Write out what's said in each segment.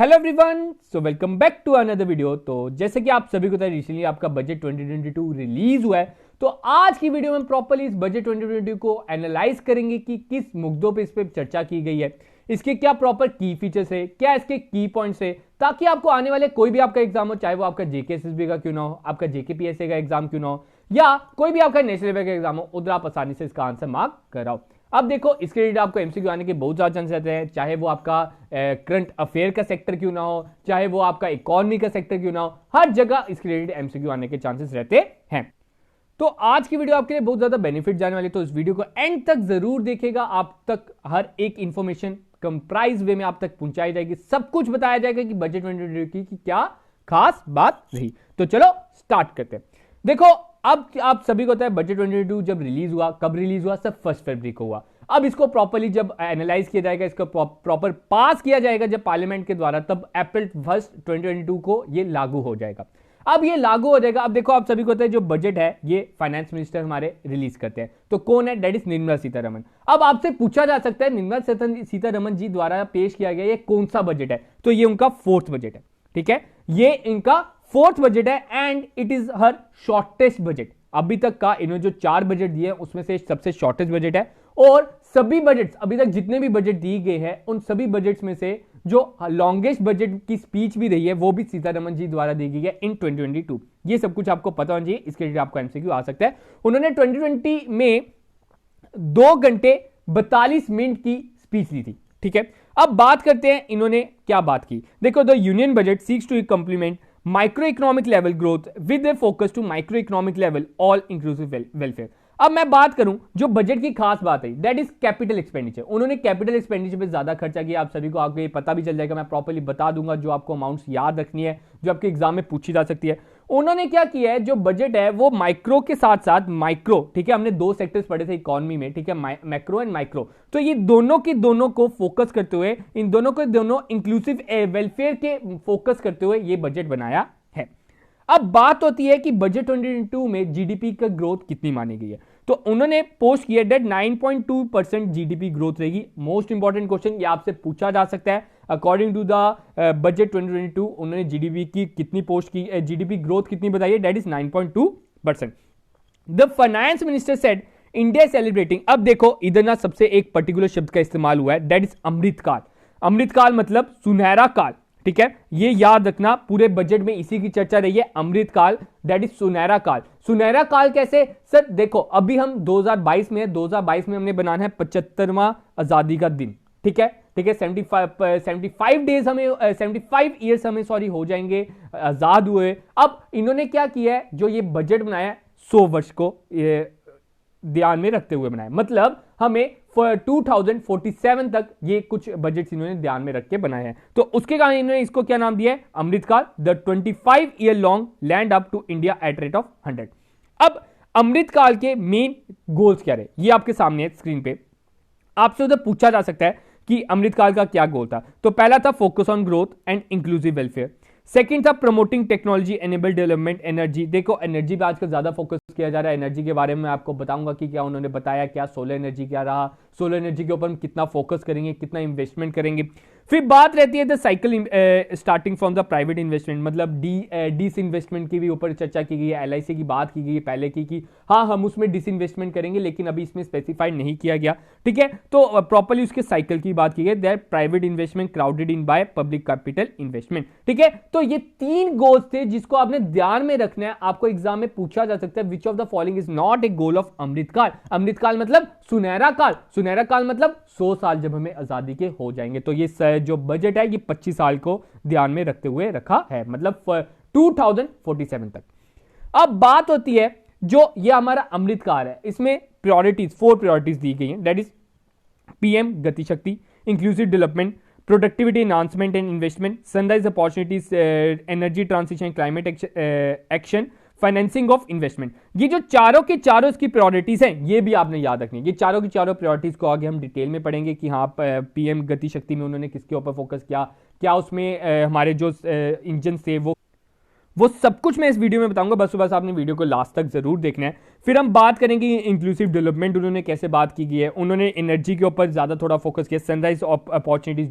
Hello everyone, so welcome back to another video. तो जैसे कि आप सभी को पता है, रिसेंटली आपका बजट 2022 रिलीज हुआ है। तो आज की वीडियो में प्रॉपर्ली इस बजट 2022 को एनालाइज करेंगे कि किस मुद्दों पे इस पे चर्चा की गई है, इसके क्या प्रॉपर की फीचर्स है, क्या इसके की पॉइंट्स है, ताकि आपको आने वाले कोई भी आपका एग्जाम हो, चाहे वो आपका जेकेएसएसबी का क्यों ना हो, आपका जेकेपीएससी का एग्जाम क्यों ना हो, या कोई भी आपका नेशनल लेवल का एग्जाम हो, उधर आप आसानी से इसका आंसर मार्क कराओ। अब देखो, इसके लिए आपको एमसीक्यू आने के बहुत ज्यादा चांस रहते हैं, चाहे वो आपका करंट अफेयर का सेक्टर क्यों ना हो, चाहे वो आपका इकोनॉमी का सेक्टर क्यों ना हो, हर जगह इसके रिलेटेड एमसीक्यू आने के चांसेस रहते हैं। तो आज की वीडियो आपके लिए बहुत ज्यादा बेनिफिट जाने वाली है, तो इस वीडियो को एंड तक जरूर देखिएगा। आप तक हर एक इंफॉर्मेशन कंप्राइज वे में आप तक पहुंचाई जाएगी, सब कुछ बताया जाएगा कि बजट 2022 की क्या खास बात रही। तो चलो स्टार्ट करते हैं। देखो, अब आप सभी को पता है बजट 2022 जब रिलीज हुआ, कब रिलीज हुआ, सब 1 फरवरी को हुआ। अब इसको प्रॉपर्ली जब एनालाइज किया जाएगा, इसको प्रॉपर पास किया जाएगा जब पार्लियामेंट के द्वारा, तब अप्रैल 1 2022 को ये लागू हो जाएगा। अब ये लागू हो जाएगा। अब देखो, आप सभी को पता है जो बजट है ये फाइनेंस मिनिस्टर हमारे रिलीज करते हैं। तो कौन है? That is Nirmala Sitharaman. अब आपसे पूछा जा सकता है निर्मला सीतारमण जी द्वारा पेश किया गया ये कौन सा बजट है? तो ये उनका 4th बजट है। ठीक है, ये इनका 4th बजट है and it is her shortest budget. अभी तक का इन्होंने जो 4 बजट दिए उसमें से सबसे शॉर्टेस्ट बजट है। और सभी बजट, अभी तक जितने भी बजट दिए गए हैं, उन सभी बजट्स में से जो लॉन्गेस्ट बजट की स्पीच भी रही है वो भी सीतारमण जी द्वारा दी गई है इन 2022। ये सब कुछ आपको पता होना चाहिए, इसके लिए आपको एमसीक्यू आ सकता है। उन्होंने 2020 में 2 घंटे 42 मिनट की स्पीच दी थी। ठीक है, अब बात करते हैं इन्होंने क्या बात की। देखो, the union budget seeks to complement micro economic level growth with a focus to micro economic level all inclusive welfare. अब मैं बात करूं जो बजट की खास बात है, दैट इज कैपिटल एक्सपेंडिचर। उन्होंने कैपिटल एक्सपेंडिचर पे ज्यादा खर्चा किया। आप सभी को आगे पता भी चल जाएगा, मैं प्रॉपर्ली बता दूंगा जो आपको अमाउंट्स याद रखनी है, जो आपके एग्जाम में पूछी जा सकती है। उन्होंने क्या किया है, जो बजट है वो माइक्रो के साथ साथ माइक्रो, ठीक है, हमने 2 सेक्टर्स पढ़े थे इकोनॉमी में, ठीक है, मैक्रो एंड माइक्रो। तो ये दोनों की दोनों को फोकस करते हुए, इन दोनों को दोनों इंक्लूसिव वेलफेयर के फोकस करते हुए ये बजट बनाया है। अब बात होती है कि बजट 2022 में जीडीपी का ग्रोथ कितनी मानी गई है। तो उन्होंने पोस्ट किया डेट 9.2% जीडीपी ग्रोथ रहेगी। मोस्ट इंपॉर्टेंट क्वेश्चन ये आपसे पूछा जा सकता है। अकॉर्डिंग टू द बजट 2022 उन्होंने जीडीपी की कितनी पोस्ट की, जीडीपी ग्रोथ कितनी बताई है? That is 9.2%। The finance minister said India celebrating. अब देखो, इधर ना सबसे एक पर्टिकुलर शब्द का इस्तेमाल हुआ है, डेट इज अमृतकाल। अमृतकाल मतलब सुनहरा काल। ठीक है, ये याद रखना, पूरे बजट में इसी की चर्चा रही है, अमृतकाल, दैट इज सुनहरा काल। सुनहरा काल कैसे? सर देखो, अभी हम 2022 में है, 2022 में हमने बनाना है 75वां आजादी का दिन। ठीक है, ठीक है, 75 डेज हमें 75 ईयर्स हमें हो जाएंगे आजाद हुए। अब इन्होंने क्या किया है, जो ये बजट बनाया 100 वर्ष को ध्यान में रखते हुए बनाया। मतलब हमें 2047 तक ये कुछ बजट इन्होंने ध्यान में रख के बनाए हैं। तो उसके कारण इन्होंने इसको क्या नाम दिया है? Amritkaal, the 25 year long land up to India at rate of 100। अब अमृतकाल के मेन गोल्स क्या रहे, ये आपके सामने है स्क्रीन पे। आपसे उधर पूछा जा सकता है कि अमृतकाल का क्या गोल था। तो पहला था focus on growth and inclusive welfare. Second था promoting technology enable development energy. देखो, एनर्जी पे आजकल ज्यादा फोकस किया जा रहा है। एनर्जी के बारे में आपको बताऊंगा कि क्या उन्होंने बताया, क्या सोलर एनर्जी क्या रहा, सोलर एनर्जी के ऊपर हम कितना फोकस करेंगे, कितना इन्वेस्टमेंट करेंगे। फिर बात रहती है the cycle starting from the private investment, मतलब डिस इन्वेस्टमेंट की भी ऊपर चर्चा की गई है। एलआईसी की बात की गई है पहले की हाँ हम उसमें डिस इन्वेस्टमेंट करेंगे, लेकिन अभी इसमें स्पेसिफाइड नहीं किया गया। ठीक है, तो प्रॉपर्ली उसके साइकिल की बात की गई, that private investment crowded in by public capital investment. ठीक है, तो ये 3 गोल्स थे जिसको आपने ध्यान में रखना है। आपको एग्जाम में पूछा जा सकता है which of the following is not a goal of Amritkaal. Amritkaal मतलब सुनहरा काल, सुनहरा काल मतलब 100 साल जब हमें आजादी के हो जाएंगे। तो ये जो बजट है ये 25 साल को ध्यान में रखते हुए रखा है, मतलब 2047 तक। अब बात होती है जो ये हमारा अमृतकाल है, इसमें प्रायोरिटीज 4 प्रायोरिटीज दी गई हैं, दैट इज पीएम गति शक्ति, inclusive development, productivity enhancement and investment, sunrise opportunities, energy transition, climate action, financing of investment. ये जो चारों के चारों इसकी प्रायोरिटीज हैं, ये भी आपने याद रखनी है। ये चारों की चारों प्रायोरिटीज को आगे हम डिटेल में पढ़ेंगे कि हाँ पीएम गति शक्ति में उन्होंने किसके ऊपर फोकस किया, क्या उसमें हमारे जो इंजन थे वो सब कुछ मैं इस वीडियो में बताऊंगा, बस आपने वीडियो को लास्ट तक जरूर देखना है। फिर हम बात करेंगे इंक्लूसिव डेवलपमेंट उन्होंने कैसे बात की गई है, उन्होंने एनर्जी के ऊपर ज्यादा थोड़ा फोकस किया, सनराइज अपॉर्चुनिटीज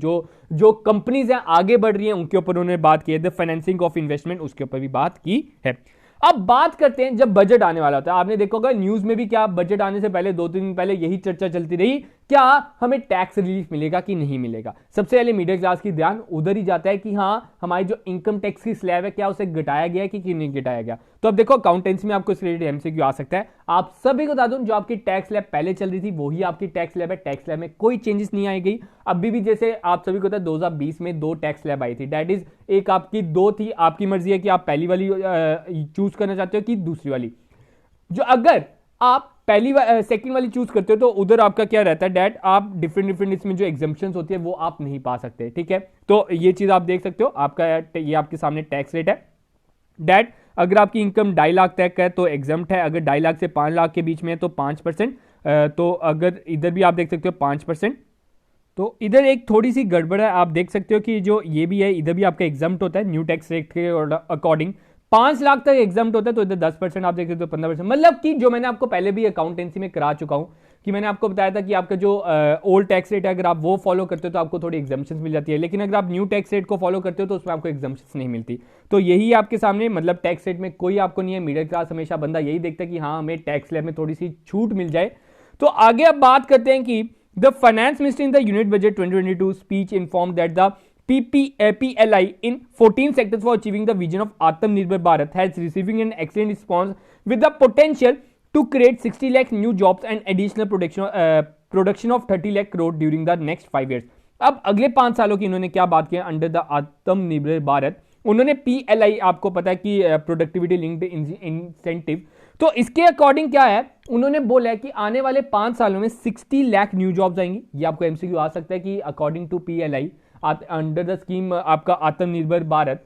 जो कंपनीज हैं आगे बढ़ रही हैं उनके ऊपर उन्होंने बात की है, द फाइनेंसिंग ऑफ इन्वेस्टमेंट उसके ऊपर भी बात की है। अब बात करते हैं जब बजट आने वाला होता है, आपने देखा होगा न्यूज में भी क्या बजट आने से पहले 2-3 दिन पहले यही चर्चा चलती रही, क्या हमें टैक्स रिलीफ मिलेगा कि नहीं मिलेगा। सबसे पहले मिडिल क्लास की ध्यान उधर ही जाता है कि हाँ हमारी जो इनकम टैक्स की स्लैब है क्या उसे घटाया गया है कि नहीं घटाया गया। तो अब देखो अकाउंटेंसी में आपको इस रिलेटेड एमसीक्यू आ सकता है। आप सभी को बता दूं जो आपकी टैक्स स्लैब पहले चल रही थी वही आपकी टैक्स स्लैब है, टैक्स स्लैब में कोई चेंजेस नहीं आई गई। अभी भी जैसे आप सभी को पता है 2020 में 2 टैक्स स्लैब आई थी, दैट इज एक आपकी 2 थी, आपकी मर्जी है कि आप पहली वाली चूज करना चाहते हो कि दूसरी वाली। जो अगर आप पहली सेकंड वाली चूज करते हो तो उधर आपका क्या रहता है डैट, आप डिफरेंट इसमें जो एग्जाम्पशंस होती है वो आप नहीं पा सकते, ठीक है। तो ये चीज आप देख सकते हो, आपका ये आपके सामने टैक्स रेट है डैट। अगर आपकी इनकम 2.5 लाख तक है तो एग्जम्प्ट है, अगर 2.5 लाख से 5 लाख के बीच में है तो 5%, तो अगर इधर भी आप देख सकते हो 5%। तो इधर एक थोड़ी सी गड़बड़ है, आप देख सकते हो कि जो ये भी है इधर भी आपका एग्जम्प्ट होता है न्यू टैक्स रेट के अकॉर्डिंग, 5 लाख तक एग्जम्प्ट होता है तो इधर 10% आप देख सकते हो, 15%। मतलब कि जो मैंने आपको पहले भी अकाउंटेंसी में करा चुका हूं कि मैंने आपको बताया था कि आपका जो ओल्ड टैक्स रेट है अगर आप वो फॉलो करते हो तो आपको थोड़ी एग्जाम्पशंस मिल जाती है, लेकिन अगर आप न्यू टैक्स रेट को फॉलो करते हो तो उसमें आपको एग्जाम्पशंस नहीं मिलती। तो यही आपके सामने मतलब टैक्स रेट में कोई आपको नहीं है, मिडिल क्लास हमेशा बंदा यही देखता है कि हाँ हमें टैक्स स्लैब में थोड़ी सी छूट मिल जाए। तो आगे अब बात करते हैं कि the finance minister in the unit budget 2022 speech inform that the PLI in 14 sectors for achieving the vision of Atmanirbhar Bharat has receiving an excellent response with the potential to create 60 lakh new jobs and additional production of 30 lakh crore during the next 5 years। अब अगले 5 सालों की इन्होंने क्या बात किया under the आत्मनिर्भर भारत, उन्होंने PLI आपको पता है कि प्रोडक्टिविटी लिंक्ड इंसेंटिव, तो इसके अकॉर्डिंग क्या है उन्होंने बोला है कि आने वाले 5 सालों में 60 लाख न्यू जॉब्स आएंगी। ये आपको एमसीक्यू आ सकता है कि according to PLI under the scheme आपका आत्मनिर्भर भारत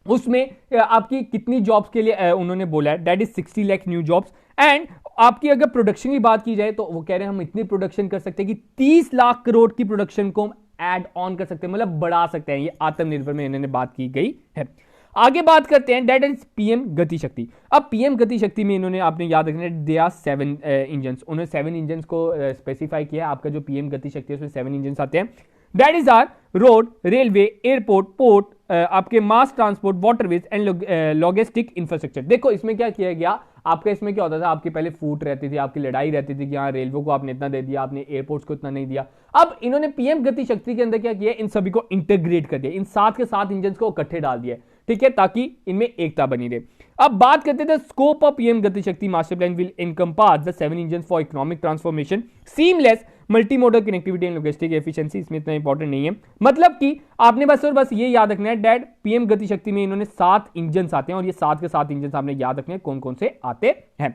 उसमें आपकी कितनी जॉब्स के लिए उन्होंने बोला है, that is 60 lakh new jobs. And आपकी अगर प्रोडक्शन की बात की जाए तो वो कह रहे हैं हम इतनी प्रोडक्शन कर सकते हैं कि 30 लाख करोड़ की प्रोडक्शन को हम ऐड ऑन कर सकते हैं, मतलब बढ़ा सकते हैं। ये आत्मनिर्भर में इन्होंने बात की गई है। आगे बात करते हैं दैट इज पीएम गति शक्ति। अब पीएम गति शक्ति में इन्होंने आपने याद रखना है दे आर 7 इंजन, उन्होंने 7 इंजन को स्पेसिफाई किया। आपका जो पीएम गति शक्ति है उसमें 7 इंजन आते हैं, that is R road, railway, airport, port, आपके mass transport, waterways and logistic infrastructure. देखो इसमें क्या किया गया, आपका इसमें क्या होता था, आपकी पहले फूट रहती थी, आपकी लड़ाई रहती थी कि हाँ रेलवे को आपने इतना दे दिया, आपने एयरपोर्ट्स को इतना नहीं दिया। अब इन्होंने पीएम गति शक्ति के अंदर क्या किया, इन सभी को इंटीग्रेट कर दिया, इन 7 के 7 इंजन को इकट्ठे डाल दिया, ठीक है, ताकि इनमें एकता बनी रहे। अब बात करते थे scope of PM Gati Shakti master plan will encompass the 7 engine for economic transformation, seamless multi model connectivity and logistic efficiency. इसमें इतना इंपॉर्टेंट नहीं है, मतलब कि आपने बस और बस ये याद रखना है डैड पीएम गति शक्ति में इन्होंने 7 इंजन आते हैं और ये 7 के 7 इंजन आपने याद रखने हैं कौन कौन से आते हैं।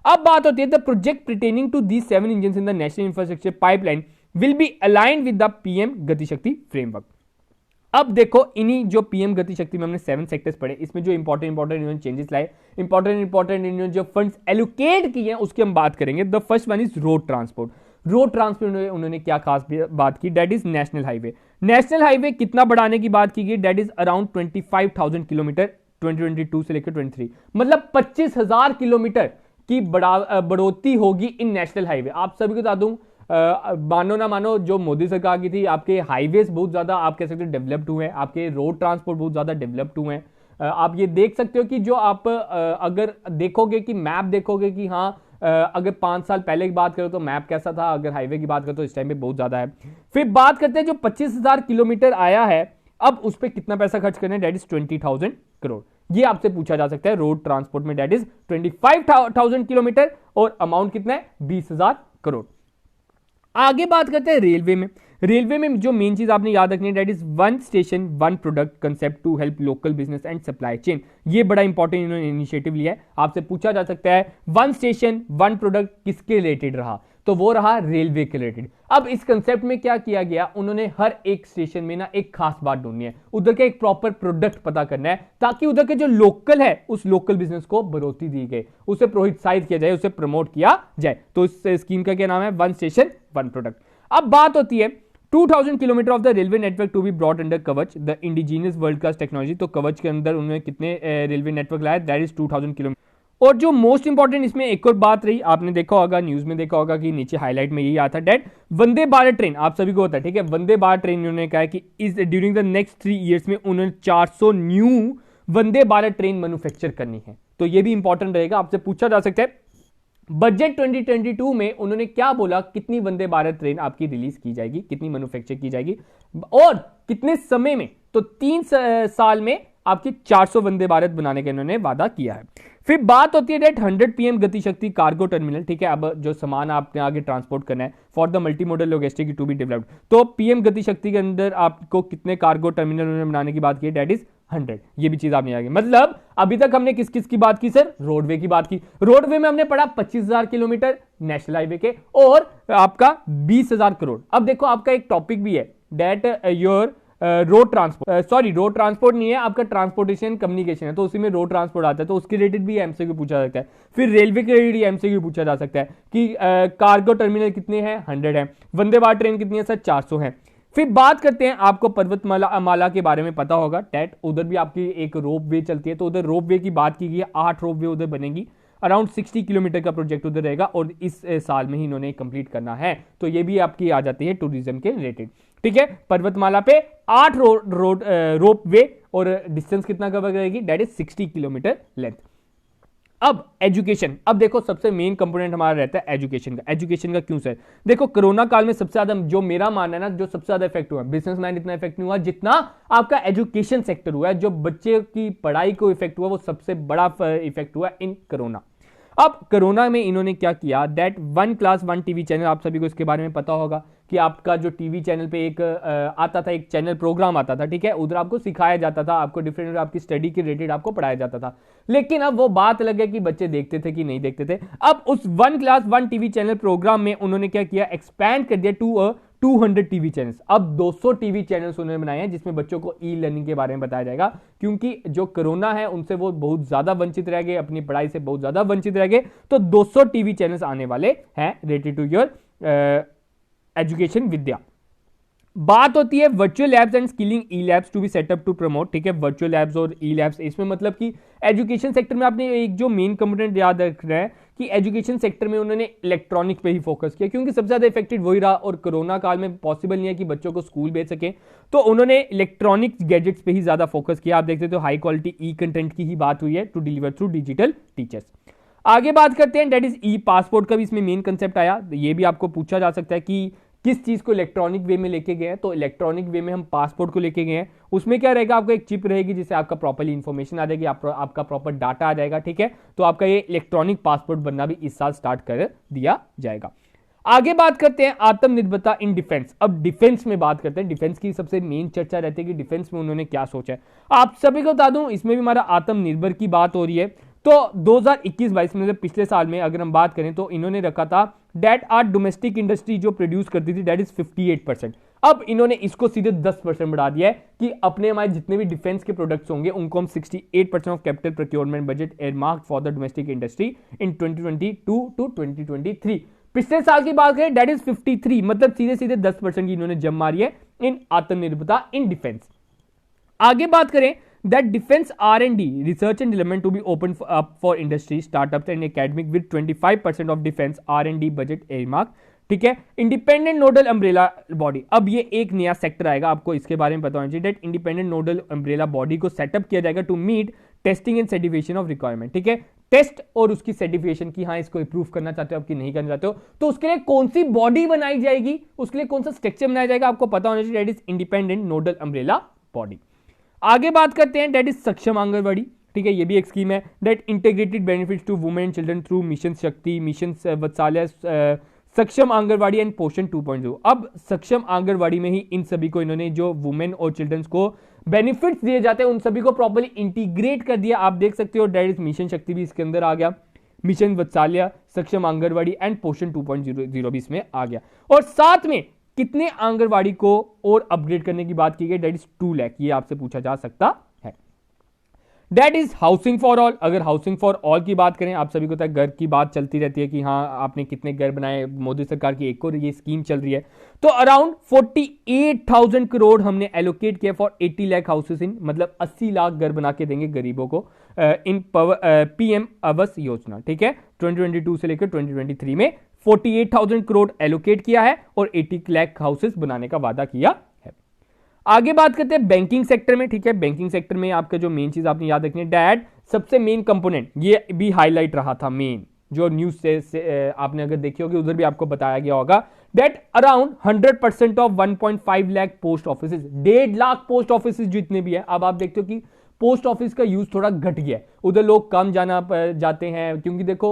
अब बात होती है the project pertaining to these 7 engine in the national infrastructure pipeline will be aligned with the PM Gati Shakti framework. अब देखो इन्हीं जो पीएम गति शक्ति में हमने 7 सेक्टर्स पढ़े, इसमें जो इंपॉर्टेंट इन्होंने चेंजेस लाए, इंपॉर्टेंट इन्होंने जो फंड्स एलोकेट किए हैं उसकी हम बात करेंगे। The first one is road transport. Road transport उन्होंने क्या खास बात की, that is national highway. National highway कितना बढ़ाने की बात की गई, दैट इज अराउंड 25,000 किलोमीटर 2022 से लेकर 23, मतलब 25,000 किलोमीटर की बढ़ोतरी होगी इन नेशनल हाईवे। आप सभी को बता दूं मानो ना मानो जो मोदी सरकार की थी, आपके हाईवेज बहुत ज्यादा आप कह सकते हो डेवलप्ड हुए हैं, आपके रोड ट्रांसपोर्ट बहुत ज्यादा डेवलप्ड हुए हैं। आप ये देख सकते हो कि जो आप अगर देखोगे कि मैप देखोगे कि हाँ अगर 5 साल पहले की बात करो तो मैप कैसा था, अगर हाईवे की बात करो तो इस टाइम पे बहुत ज्यादा है। फिर बात करते हैं जो 25,000 किलोमीटर आया है, अब उस पर कितना पैसा खर्च करना है, दैट इज 20,000 करोड़। ये आपसे पूछा जा सकता है रोड ट्रांसपोर्ट में, दैट इज 25,000 किलोमीटर और अमाउंट कितना है 20,000 करोड़। आगे बात करते हैं रेलवे में। रेलवे में जो मेन चीज आपने याद रखनी है that is 1 station 1 product concept to help local business and supply chain. ये बड़ा इंपॉर्टेंट इन्होंने इनिशिएटिव लिया है। आपसे पूछा जा सकता है 1 स्टेशन 1 प्रोडक्ट किसके रिलेटेड रहा, तो वो रहा रेलवे के रिलेटेड। अब इस कंसेप्ट में क्या किया गया, उन्होंने हर एक स्टेशन में ना एक खास बात ढूंढनी है, उधर का एक प्रॉपर प्रोडक्ट पता करना है ताकि उधर के जो लोकल है उस लोकल बिजनेस को बढ़ोतरी दी गई, उसे प्रोत्साहित किया जाए, उसे प्रमोट किया जाए। तो इस स्कीम का क्या नाम है, 1 स्टेशन 1 प्रोडक्ट। अब बात होती है 2000 kilometre of the railway network to be brought under Kavach the indigenous world class technology. तो कवच के अंदर उन्होंने कितने रेलवे नेटवर्क लाया, दैट इज 2000 किलोमीटर। और जो मोस्ट इंपॉर्टेंट इसमें एक और बात रही, आपने देखा होगा न्यूज में देखा होगा कि नीचे हाईलाइट में यही आता है डेट वंदे भारत ट्रेन आप सभी को होता है, ठीक है। वंदे भारत ट्रेन उन्होंने कहा है कि इस ड्यूरिंग द नेक्स्ट 3 ईयर्स में उन्होंने 400 new Vande Bharat train manufacture करनी है। तो ये भी इंपॉर्टेंट रहेगा, आपसे पूछा जा सकता है बजट 2022 में उन्होंने क्या बोला, कितनी वंदे भारत ट्रेन आपकी रिलीज की जाएगी, कितनी मैन्युफैक्चर की जाएगी और कितने समय में। तो 3 साल में आपकी 400 वंदे भारत बनाने का इन्होंने वादा किया है। फिर बात होती है डेट 100 पीएम गति शक्ति कार्गो टर्मिनल, ठीक है। अब जो सामान आपने आगे ट्रांसपोर्ट करना है for the multi modal logistic to be developed, तो पीएम गति शक्ति के अंदर आपको कितने कार्गो टर्मिनल उन्होंने बनाने की बात की, डेट इज 100। ये भी चीज आपने आगे, मतलब अभी तक हमने किस किस की बात की सर, रोडवे की बात की। रोडवे में हमने पढ़ा 25,000 किलोमीटर नेशनल हाईवे के और आपका 20,000 करोड़। अब देखो आपका एक टॉपिक भी है that your road transport, sorry road transport नहीं है आपका, ट्रांसपोर्टेशन कम्युनिकेशन है, तो उसी में रोड ट्रांसपोर्ट आता है, तो उसके रिलेटेड भी एमसीक्यू पूछा सकता है। फिर रेलवे के रिलेटेड एमसीक्यू पूछा जा सकता है कि कार्गो टर्मिनल कितने हैं, 100 है। वंदे भारत ट्रेन कितनी है सर, 400 है। फिर बात करते हैं, आपको पर्वतमाला माला के बारे में पता होगा टैट, उधर भी आपकी एक रोप वे चलती है, तो उधर रोप वे की बात की गई है, 8 रोप वे उधर बनेगी, अराउंड 60 किलोमीटर का प्रोजेक्ट उधर रहेगा और इस साल में ही इन्होंने कंप्लीट करना है। तो ये भी आपकी आ जाती है टूरिज्म के रिलेटेड, ठीक है। पर्वतमाला पे 8 रोप वे और डिस्टेंस कितना कवर करेगी, दैट इज 60 किलोमीटर लेंथ। अब एजुकेशन, अब देखो सबसे मेन कंपोनेंट हमारा रहता है एजुकेशन का। एजुकेशन का क्यों सर, देखो कोरोना काल में सबसे ज्यादा, जो मेरा मानना है ना, जो सबसे ज्यादा इफेक्ट हुआ, बिजनेसमैन इतना इफेक्ट नहीं हुआ जितना आपका एजुकेशन सेक्टर हुआ है। जो बच्चे की पढ़ाई को इफेक्ट हुआ वो सबसे बड़ा इफेक्ट हुआ इन कोरोना। अब कोरोना में इन्होंने क्या किया, दैट 1 क्लास 1 टीवी चैनल, आप सभी को इसके बारे में पता होगा कि आपका जो टीवी चैनल पे एक आता था, एक चैनल प्रोग्राम आता था, ठीक है। उधर आपको सिखाया जाता था, आपको डिफरेंट आपकी स्टडी के रिलेटेड आपको पढ़ाया जाता था। लेकिन अब वो बात अलग है कि बच्चे देखते थे कि नहीं देखते थे। अब उस 1 क्लास 1 टीवी चैनल प्रोग्राम में उन्होंने क्या किया, एक्सपैंड कर दिया टू 200 टीवी चैनल्स। अब 200 टीवी चैनल्स उन्होंने बनाए हैं जिसमें बच्चों को ई लर्निंग के बारे में बताया जाएगा, क्योंकि जो कोरोना है उनसे वो बहुत ज्यादा वंचित रह गए, अपनी पढ़ाई से बहुत ज्यादा वंचित रह गए। तो 200 टीवी चैनल्स आने वाले हैं related to your education Vidya. बात होती है virtual labs and skilling e labs to be set up to promote, ठीक है। वर्चुअल लैब्स और ई लैब्स, इसमें मतलब कि एजुकेशन सेक्टर में आपने एक जो मेन कंपोनेंट याद रखना है कि एजुकेशन सेक्टर में उन्होंने इलेक्ट्रॉनिक पे ही फोकस किया, क्योंकि सबसे ज्यादा इफेक्टेड वही रहा और कोरोना काल में पॉसिबल नहीं है कि बच्चों को स्कूल भेज सके, तो उन्होंने इलेक्ट्रॉनिक गैजेट्स पे ही ज्यादा फोकस किया। आप देखते हो हाई क्वालिटी ई कंटेंट की ही बात हुई है to deliver through digital teachers. आगे बात करते हैं, दैट इज ई पासपोर्ट का भी इसमें मेन कंसेप्ट आया। ये भी आपको पूछा जा सकता है कि किस चीज को इलेक्ट्रॉनिक वे में लेके गए हैं, तो इलेक्ट्रॉनिक वे में हम पासपोर्ट को लेके गए हैं। उसमें क्या रहेगा, आपको एक चिप रहेगी जिससे आपका प्रॉपर्ली इंफॉर्मेशन आ जाएगी, आपका प्रॉपर डाटा आ जाएगा, ठीक है। तो आपका ये इलेक्ट्रॉनिक पासपोर्ट बनना भी इस साल स्टार्ट कर दिया जाएगा। आगे बात करते हैं आत्मनिर्भरता इन डिफेंस। अब डिफेंस में बात करते हैं, डिफेंस की सबसे मेन चर्चा रहती है कि डिफेंस में उन्होंने क्या सोचा है। आप सभी को बता दूं, इसमें भी हमारा आत्मनिर्भर की बात हो रही है। तो 2021-22 में पिछले साल में अगर हम बात करें तो इन्होंने रखा था डेट आर डोमेस्टिक इंडस्ट्री जो प्रोड्यूस करती थी दैट इज 58%। अब इन्होंने इसको सीधे 10% बढ़ा दिया है कि अपने हमारे जितने भी डिफेंस के प्रोडक्ट्स होंगे उनको हम 68% of capital procurement budget earmark for the domestic industry in 2022 to 2023। पिछले साल की बात करें दैट इज 53, मतलब सीधे सीधे 10% की इन्होंने जम मारी है इन आत्मनिर्भरता इन डिफेंस। आगे बात करें that defense R&D research and development to be open up for industry startups and academic with 25% of defense R&D budget earmark, ठीक है। इंडिपेंडेंट नोडल अम्ब्रेला बॉडी, अब ये एक नया सेक्टर आएगा, आपको इसके बारे में पता होना चाहिए। That independent nodal umbrella body को सेटअप किया जाएगा to meet testing and certification of requirement, ठीक है। टेस्ट और उसकी सर्टिफिकेशन की, हाँ इसको अप्रूव करना चाहते हो आप कि नहीं करना चाहते हो, तो उसके लिए कौन सी बॉडी बनाई जाएगी, उसके लिए कौन सा स्ट्रक्चर बनाया जाएगा, आपको पता होना चाहिए। That is independent nodal umbrella body. आगे बात करते हैं डेट इज सक्षम आंगनवाड़ी, ठीक है। ये भी एक स्कीम है that integrated benefits to women and children through mission Shakti, mission Vatsalya, Saksham Anganwadi and पोषण 2.0। अब सक्षम आंगनवाड़ी में ही इन सभी को इन्होंने जो वुमेन और चिल्ड्रंस को बेनिफिट्स दिए जाते हैं उन सभी को प्रॉपर्ली इंटीग्रेट कर दिया। आप देख सकते हो डेट इज मिशन शक्ति भी इसके अंदर आ गया, मिशन वत्सल्य, सक्षम आंगनवाड़ी एंड पोषण 2.0 भी इसमें आ गया। और साथ में कितने आंगनवाड़ी को और अपग्रेड करने की बात की गई, दैट इज 2 लाख, ये आपसे पूछा जा सकता है। That is housing for all. अगर हाउसिंग फॉर ऑल की बात करें, आप सभी को पता है घर की बात चलती रहती है कि हाँ आपने कितने घर बनाए, मोदी सरकार की एक और ये स्कीम चल रही है। तो अराउंड 48,000 करोड़ हमने एलोकेट किया फॉर 80 लाख हाउसेस इन, मतलब 80 लाख घर बना के देंगे गरीबों को इन पीएम आवास योजना। ठीक है, 2022 से लेकर 2023 में 48,000 करोड़ एलोकेट किया है और 80 लाख हाउसेस बनाने का वादा किया है। आगे बात करते हैं बैंकिंग सेक्टर में। ठीक है, बैंकिंग सेक्टर में आपका जो मेन चीज आपने याद रखनी है, डैट सबसे मेन कंपोनेंट, ये भी हाईलाइट रहा था मेन, जो न्यूज से आपने अगर देखी होगी उधर भी आपको बताया गया होगा, that around 100% of 1.5 lakh post office, 1.5 lakh post office जितने भी है। अब आप देखते हो कि पोस्ट ऑफिस का यूज थोड़ा घट गया है, उधर लोग कम जाते हैं, क्योंकि देखो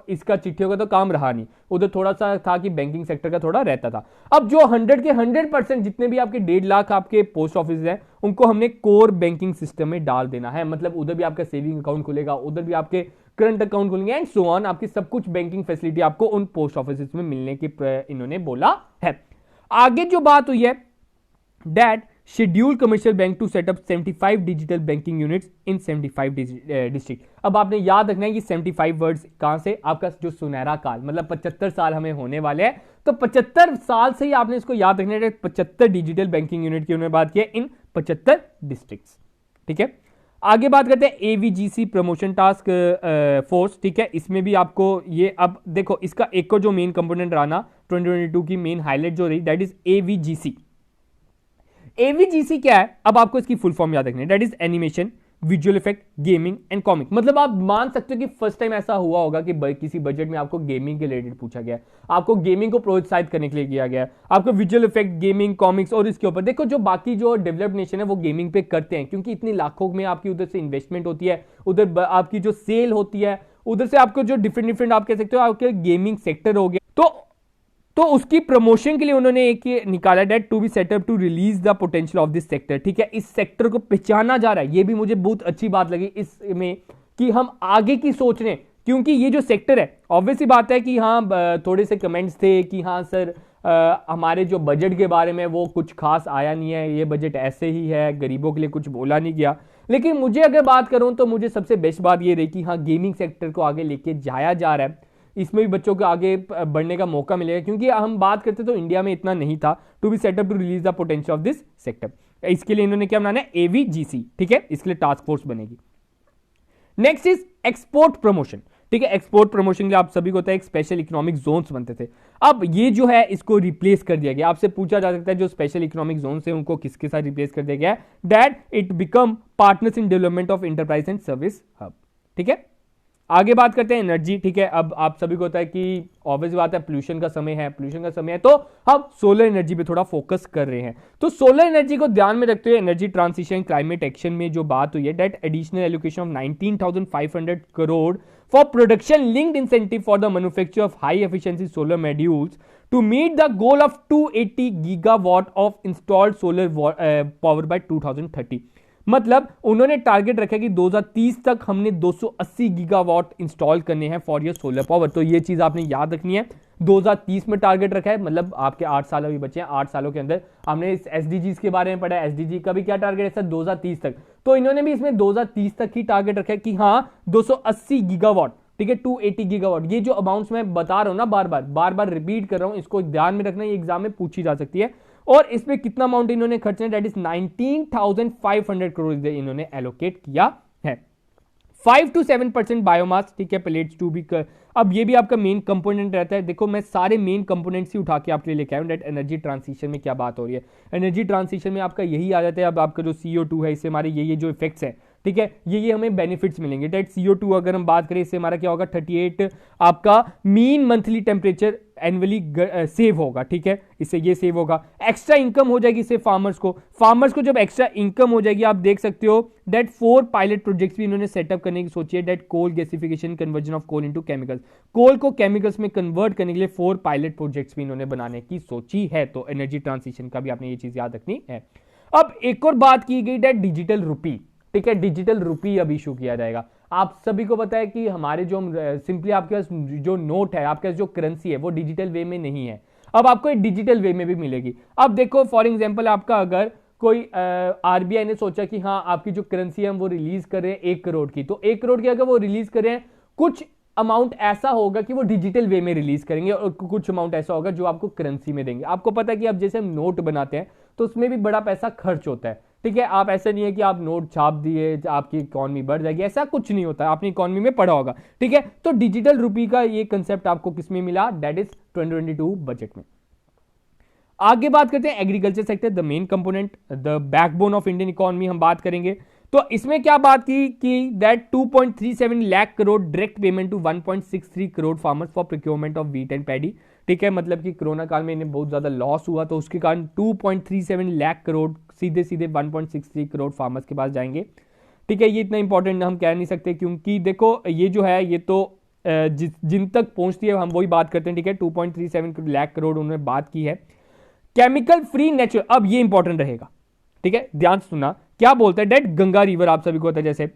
इसका चिट्ठियों का तो काम रहा नहीं, उधर थोड़ा सा था कि बैंकिंग सेक्टर का थोड़ा रहता था। अब जो 100% जितने भी आपके 1.5 लाख आपके पोस्ट ऑफिस हैं, उनको हमने कोर बैंकिंग सिस्टम में डाल देना है। मतलब उधर भी आपका सेविंग अकाउंट खुलेगा, उधर भी आपके करंट अकाउंट खुलेंगे एंड सो ऑन, आपकी सब कुछ बैंकिंग फैसिलिटी आपको उन पोस्ट ऑफिस में मिलने की इन्होंने बोला है। आगे जो बात हुई है, that schedule commercial bank to set up 75 digital banking units in 75 district. अब आपने याद रखना है कि 75 वर्ड्स कहां से, आपका जो सुनहरा काल, मतलब 75 साल हमें होने वाले हैं, तो 75 साल से ही आपने इसको याद रखना है। 75 डिजिटल बैंकिंग यूनिट की उन्होंने बात की है इन 75 डिस्ट्रिक्ट्स। ठीक है, आगे बात करते हैं एवीजीसी प्रमोशन टास्क फोर्स। ठीक है, इसमें भी आपको ये, अब देखो इसका एक को जो मेन कंपोनेंट रहा ना 2022 की मेन हाईलाइट जो रही, दैट इज एवीजीसी। एवीजीसी क्या है, अब आपको इसकी फुल फॉर्म याद रखनी है, that is animation, visual effect, gaming and comic. मतलब आप मान सकते हो कि फर्स्ट टाइम ऐसा हुआ होगा कि किसी बजट में आपको गेमिंग के रिलेटेड पूछा गया, आपको गेमिंग को प्रोत्साहित करने के लिए किया गया, आपको विजुअल इफेक्ट, गेमिंग, कॉमिक्स, और इसके ऊपर देखो जो बाकी जो डेवलप्ड नेशन है वो गेमिंग पे करते हैं, क्योंकि इतनी लाखों में आपकी उधर से इन्वेस्टमेंट होती है, उधर आपकी जो सेल होती है, उधर से आपको जो डिफरेंट आप कह सकते हो आपके गेमिंग सेक्टर हो गया, तो उसकी प्रमोशन के लिए उन्होंने एक निकाला, that to be set up to release the potential of this sector. ठीक है, इस सेक्टर को पहचाना जा रहा है, ये भी मुझे बहुत अच्छी बात लगी इसमें कि हम आगे की सोच रहे हैं, क्योंकि ये जो सेक्टर है, ऑब्वियसली बात है कि हाँ थोड़े से कमेंट्स थे कि हाँ सर हमारे जो बजट के बारे में वो कुछ खास आया नहीं है, ये बजट ऐसे ही है, गरीबों के लिए कुछ बोला नहीं गया। लेकिन मुझे अगर बात करूं तो मुझे सबसे बेस्ट बात ये रही कि हाँ गेमिंग सेक्टर को आगे लेके जाया जा रहा है, इसमें भी बच्चों को आगे बढ़ने का मौका मिलेगा, क्योंकि हम बात करते तो इंडिया में इतना नहीं था। To be set up to release the potential of this sector, इसके लिए इन्होंने क्या बनाना है, एवीजीसी। ठीक है, इसके लिए टास्क फोर्स बनेगी। Next is export promotion. ठीक है, एक्सपोर्ट प्रमोशन के लिए आप सभी को पता है एक स्पेशल इकोनॉमिक जोन्स बनते थे, अब ये जो है इसको रिप्लेस कर दिया गया। आपसे पूछा जा सकता है जो स्पेशल इकोनॉमिक जोन्स है उनको किसके साथ रिप्लेस कर दिया गया है, that it become partners in development of enterprise and service hub. ठीक है, आगे बात करते हैं एनर्जी। ठीक है, अब आप सभी को पता है कि ऑब्वियस बात है पोल्यूशन का समय है, तो हम सोलर एनर्जी पे थोड़ा फोकस कर रहे हैं। तो सोलर एनर्जी को ध्यान में रखते हुए एनर्जी ट्रांसिशन क्लाइमेट एक्शन में जो बात हुई है, that additional allocation of 19,500 crore for production linked incentive for the manufacture of high efficiency solar modules to meet the goal of 280 gigawatt of installed solar power by 2030। मतलब उन्होंने target रखा कि 2030 तक हमने 280 गीगावाट इंस्टॉल करने हैं फॉर योर सोलर पावर। तो ये चीज आपने याद रखनी है, 2030 में टारगेट रखा है, मतलब आपके 8 साल अभी बचे हैं, 8 सालों के अंदर हमने इस एसडीजीज के बारे में पढ़ा है, एसडीजी का भी क्या टारगेट है सर 2030 तक, तो इन्होंने भी इसमें 2030 तक ही टारगेट रखा है कि हाँ 280 गीगावाट। ठीक है, 280 गीगावाट, ये जो अमाउंट्स मैं बता रहा हूं ना, बार बार रिपीट कर रहा हूं, इसको ध्यान में रखना, ये एग्जाम में पूछी जा सकती है। और इसमें कितना अमाउंट इन्होंने खर्च है, दैट इज 19,500 करोड़ इन्होंने एलोकेट किया है। 5 to 7% बायोमास। ठीक है, प्लेट्स टू बी अब ये भी आपका मेन कंपोनेंट रहता है। देखो मैं सारे मेन कंपोनेंट्स ही उठा के आपके लिए लेके आया हूं, दैट एनर्जी ट्रांसिशन में क्या बात हो रही है। एनर्जी ट्रांसिशन में आपका यही आ जाता है, अब आपका जो CO2 है इससे हमारे ये जो इफेक्ट्स है, ठीक है, ये हमें बेनिफिट्स मिलेंगे। दैट CO2 अगर हम बात करें इससे हमारा क्या होगा, 38 आपका mean monthly temperature annually save होगा। ठीक है, इससे ये सेव होगा, एक्स्ट्रा इनकम हो जाएगी इससे फार्मर्स को जब एक्स्ट्रा इनकम हो जाएगी, आप देख सकते हो दैट 4 पायलट प्रोजेक्ट्स भी इन्होंने सेटअप करने की सोची है, that coal gasification, conversion of coal into chemicals, coal को केमिकल्स में कन्वर्ट करने के लिए 4 पायलट प्रोजेक्ट्स भी इन्होंने बनाने की सोची है। तो एनर्जी ट्रांसिशन का भी आपने ये चीज याद रखनी है। अब एक और बात की गई दैट डिजिटल रुपी। ठीक है, डिजिटल रुपी अब इशू किया जाएगा। आप सभी को पता है कि हमारे जो सिंपली आपके पास जो नोट है, आपके पास जो करेंसी है वो डिजिटल वे में नहीं है, अब आपको डिजिटल वे में भी मिलेगी। अब देखो फॉर एग्जांपल आपका अगर कोई आरबीआई ने सोचा कि हाँ आपकी जो करेंसी है हम वो रिलीज कर रहे हैं 1 करोड़ की, तो 1 करोड़ की अगर वो रिलीज कर रहे हैं, कुछ अमाउंट ऐसा होगा कि वो डिजिटल वे में रिलीज करेंगे और कुछ अमाउंट ऐसा होगा जो आपको करेंसी में देंगे। आपको पता है कि अब जैसे हम नोट बनाते हैं तो उसमें भी बड़ा पैसा खर्च होता है, ठीक है। आप ऐसा नहीं है कि आप नोट छाप दिए आपकी इकोनॉमी बढ़ जाएगी, ऐसा कुछ नहीं होता है, आपने इकोनॉमी में पढ़ा होगा, ठीक है। तो डिजिटल रुपी का ये कंसेप्ट आपको किसमें मिला, दैट इज 2022 बजट में। आगे बात करते हैं agriculture sector, the main component, the backbone of Indian economy हम बात करेंगे। तो इसमें क्या बात की कि that 2.37 lakh crore direct payment to 1.63 crore farmers for procurement of wheat and paddy, ठीक है। मतलब कि कोरोना काल में इन्हें बहुत ज्यादा लॉस हुआ तो उसके कारण 2.37 लाख करोड़ सीधे सीधे 1.63 करोड़ फार्मर्स के पास जाएंगे, ठीक है। ये इतना इंपॉर्टेंट हम कह नहीं सकते क्योंकि देखो ये जो है ये तो जिन तक पहुंचती है हम वही बात करते हैं, ठीक है। 2.37 लाख करोड़ उन्होंने बात की है। केमिकल फ्री नेचुरल, अब ये इंपॉर्टेंट रहेगा, ठीक है, ध्यान सुनना क्या बोलता है। डेट गंगा रिवर आप सभी को पता है, जैसे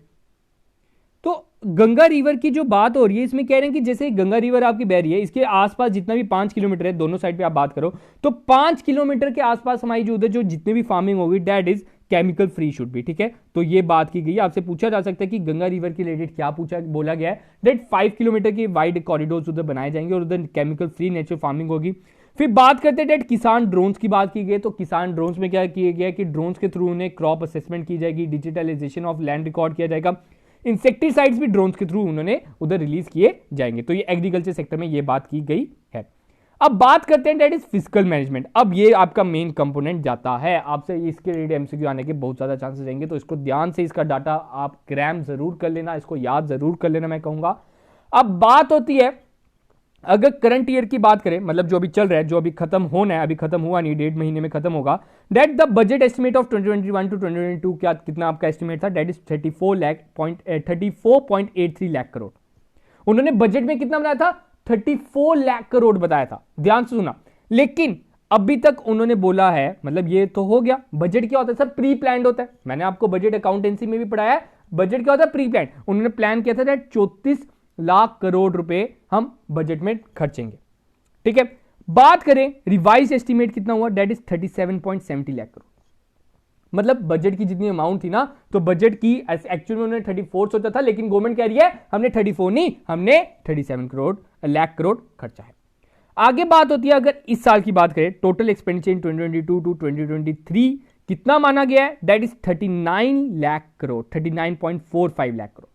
तो गंगा रिवर की जो बात हो रही है इसमें कह रहे हैं कि जैसे गंगा रिवर आपकी बह रही है, इसके आसपास जितना भी 5 किलोमीटर है, दोनों साइड पे आप बात करो तो 5 किलोमीटर के आसपास हमारी जो उधर जो जितनी भी फार्मिंग होगी that is chemical free should be, ठीक है। तो ये बात की गई, आपसे पूछा जा सकता है कि गंगा रिवर के रिलेटेड क्या बोला गया है, दैट 5 किलोमीटर की वाइड कॉरिडोर्स उधर बनाए जाएंगे और उधर केमिकल फ्री नेचुरल फार्मिंग होगी। फिर बात करते हैं किसान ड्रोन्स की बात की गई, तो किसान ड्रोन्स में क्या किया गया कि ड्रोन्स के थ्रू उन्हें क्रॉप असेसमेंट की जाएगी, डिजिटलाइजेशन ऑफ लैंड रिकॉर्ड किया जाएगा, इंसेक्टिसाइड्स भी ड्रोन्स के थ्रू उन्होंने उधर रिलीज किए जाएंगे। तो ये एग्रीकल्चर सेक्टर में ये बात की गई है। अब बात करते हैं दैट इज फिस्कल मैनेजमेंट। अब ये आपका मेन कंपोनेंट जाता है, आपसे इसके रिलेटेड एमसीक्यू आने के बहुत ज्यादा चांसेस रहेंगे, तो इसको ध्यान से इसका डाटा आप क्रैम जरूर कर लेना, इसको याद जरूर कर लेना मैं कहूंगा। अब बात होती है अगर करंट ईयर की बात करें, मतलब जो अभी चल रहा है, जो अभी खत्म होना है, अभी खत्म हुआ नहीं, 1.5 महीने में खत्म होगा, that the budget estimate of 2021 to 2022 क्या कितना आपका एस्टिमेट था, दैट इज 34.83 लाख करोड़। उन्होंने बजट में कितना बनाया था, 34 लाख करोड़ बताया था, ध्यान से सुना। लेकिन अभी तक उन्होंने बोला है, मतलब ये तो हो गया, बजट क्या होता है सर, प्री प्लान्ड होता है, मैंने आपको बजट अकाउंटेंसी में भी पढ़ाया है, बजट क्या होता है, प्री प्लान। उन्होंने प्लान किया था दैट 34 लाख करोड़ रुपए हम बजट में खर्चेंगे, ठीक है। बात करें रिवाइज एस्टीमेट कितना हुआ, दैट इज 37.70 लाख करोड़। मतलब बजट की जितनी अमाउंट थी ना, तो बजट की एक्चुअल में उन्होंने 34 सोचा था, लेकिन गवर्नमेंट कह रही है हमने 34 नहीं, हमने 37 लाख करोड़ खर्चा है। आगे बात होती है अगर इस साल की बात करें, टोटल एक्सपेंडिचर इन 2022 टू 2023 कितना माना गया है, दैट इज 39 लाख करोड़, 39.45 लाख करोड़,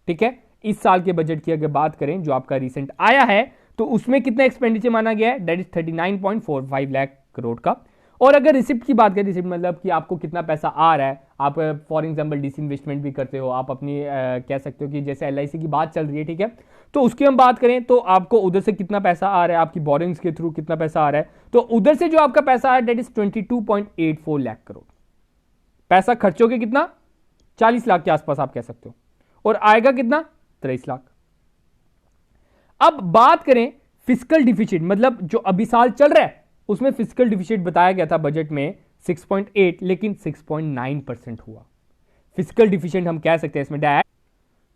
ठीक है। इस साल के बजट की अगर बात करें जो आपका रिसेंट आया है, तो उसमें कितना एक्सपेंडिचर माना गया है, दैट इज 39.45 लाख करोड़ का। और अगर रिसिप्ट की बात करें, रिसिप्ट मतलब कि आपको कितना पैसा आ रहा है, आप फॉर एग्जांपल डिसइन्वेस्टमेंट भी करते हो, आप अपनी कह सकते हो कि जैसे एलआईसी की बात चल रही है, ठीक है, तो उसकी हम बात करें तो आपको उधर से कितना पैसा आ रहा है, आपकी बोरिंग्स के थ्रू कितना पैसा आ रहा है, तो उधर से जो आपका पैसा है दैट इज 22.84 लाख करोड़। पैसा खर्चोगे कितना, 40 लाख के आसपास आप कह सकते हो, और आएगा कितना, 23 लाख। अब बात करें फिस्कल डिफिसिट, मतलब जो अभी साल चल रहा है उसमें फिस्कल डिफिसिट बताया गया था बजट में 6.8, लेकिन 6.9% हुआ। फिस्कल डिफिसिट हम कह सकते हैं इसमें डायरेक्ट।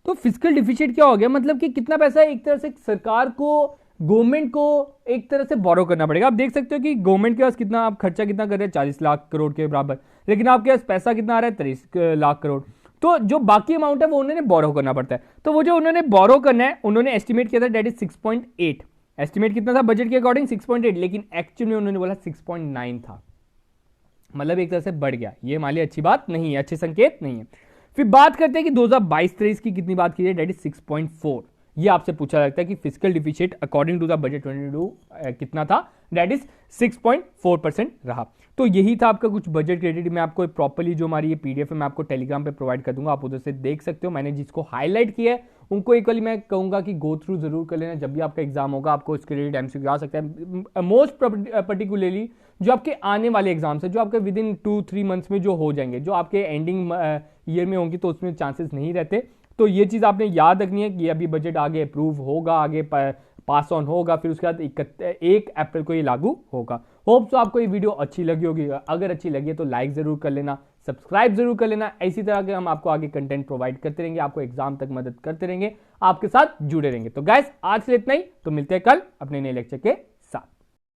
तो फिस्कल डिफिसिट क्या हो गया, मतलब कि कितना पैसा एक तरह से सरकार को, गवर्नमेंट को एक तरह से बोरो करना पड़ेगा। आप देख सकते हो कि गवर्नमेंट के पास कितना, आप खर्चा कितना कर रहे हैं, 40 लाख करोड़ के बराबर, लेकिन आपके पास पैसा कितना आ रहा है, 23 लाख करोड़। तो जो बाकी अमाउंट है वो उन्होंने बोरो करना पड़ता है। तो वो जो उन्होंने बोरो करना है, उन्होंने एस्टिमेट किया था दैट इज 6.8। एस्टिमेट कितना था बजट के अकॉर्डिंग, 6.8, लेकिन एक्चुअल में उन्होंने बोला 6.9 था, मतलब एक तरह से बढ़ गया। ये हमारे लिए अच्छी बात नहीं है, अच्छे संकेत नहीं है। फिर बात करते हैं कि 2022-23 की कितनी बात की जाए, दैट इज 6.4। ये आपसे पूछा जाता है कि fiscal deficit according to the budget 22 कितना था, दैट इज 6.4% रहा। तो यही था आपका कुछ बजट क्रेडिट। मैं आपको प्रॉपर्ली जो हमारी ये पीडीएफ है मैं आपको टेलीग्राम पे प्रोवाइड कर दूंगा, आप उधर से देख सकते हो। मैंने जिसको हाईलाइट किया है उनको एक बार मैं कहूंगा कि गो थ्रू जरूर कर लेना, जब भी आपका एग्जाम होगा आपको इसके रिलेटेड एमसीक्यू आ सकता है। मोस्ट पर्टिकुलरली जो आपके आने वाले एग्जाम्स है, जो आपके विद इन 2-3 मंथ्स में जो हो जाएंगे, जो आपके एंडिंग ईयर में होंगी, तो उसमें चांसेस नहीं रहते। तो ये चीज़ आपने याद रखनी है कि अभी बजट आगे अप्रूव होगा, आगे पास ऑन होगा, फिर उसके बाद 1 अप्रैल को ये लागू होगा। होप सो आपको ये वीडियो अच्छी लगी होगी। अगर अच्छी लगी है तो लाइक जरूर कर लेना, सब्सक्राइब जरूर कर लेना। इसी तरह के हम आपको आगे कंटेंट प्रोवाइड करते रहेंगे, आपको एग्जाम तक मदद करते रहेंगे, आपके साथ जुड़े रहेंगे। तो गाइस आज के लिए इतना ही, तो मिलते हैं कल अपने नए लेक्चर के